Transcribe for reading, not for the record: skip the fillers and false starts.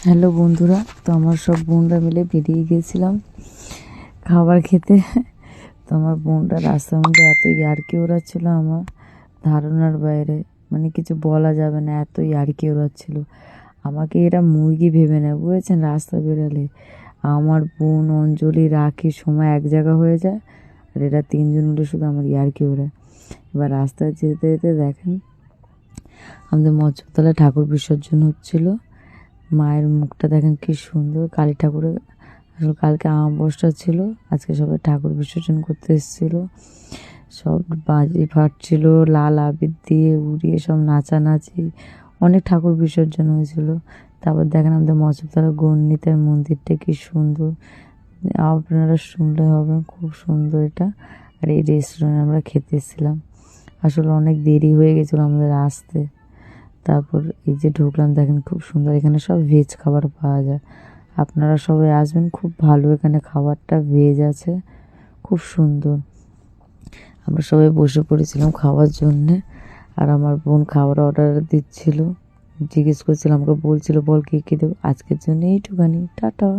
Hello বন্ধুরা, তো আমার সব বোনরা মিলে বেরিয়ে গিয়েছিলাম খাবার খেতে। তো আমার বোনরা রাস্তার মধ্যে এত ইয়ার্কি ওড়াচ্ছিল, আমার ধারণার বাইরে, মানে কিছু বলা যাবে না, এত ইয়ার্কি ওড়াচ্ছিল। আমাকে এরা মুরগি ভেবে নেয়, বুঝেছেন? রাস্তা বেরালে আমার বোন, অঞ্জলি, রাখি সময় এক জায়গা হয়ে যায়, আর এরা তিনজন মিলে শুধু আমার ইয়ার্কি ওড়ায়। এবার রাস্তায় যেতে যেতে দেখেন আমাদের মৎস্যতলায় ঠাকুর বিসর্জন হচ্ছিল। মায়ের মুখটা দেখেন কি সুন্দর। কালী ঠাকুরের আসলে কালকে আমাবস্যা ছিল, আজকে সবাই ঠাকুর বিসর্জন করতে এসেছিল। সব বাজি ফাটছিল, লাল আবির দিয়ে উড়িয়ে সব নাচানাচি, অনেক ঠাকুর বিসর্জন হয়েছিল। তারপর দেখেন আমাদের মৎস্যতলা গণ্ডিতের মন্দিরটা কি সুন্দর, আপনারা শুনলে হবে, খুব সুন্দর এটা। আর এই রেস্টুরেন্টে আমরা খেতে এসেছিলাম, আসলে অনেক দেরি হয়ে গেছিলো আমাদের আসতে। তারপর এই যে ঢুকলাম, দেখেন খুব সুন্দর, এখানে সব ভেজ খাবার পাওয়া যায়। আপনারা সবাই আসবেন, খুব ভালো এখানে খাবারটা, ভেজ আছে, খুব সুন্দর। আমরা সবাই বসে পড়েছিলাম খাওয়ার জন্যে, আর আমার বোন খাবার অর্ডার দিচ্ছিল, জিজ্ঞেস করছিল, আমাকে বলছিল বল কী কী দেবো, আজকের জন্য এইটুখানি, টাটা।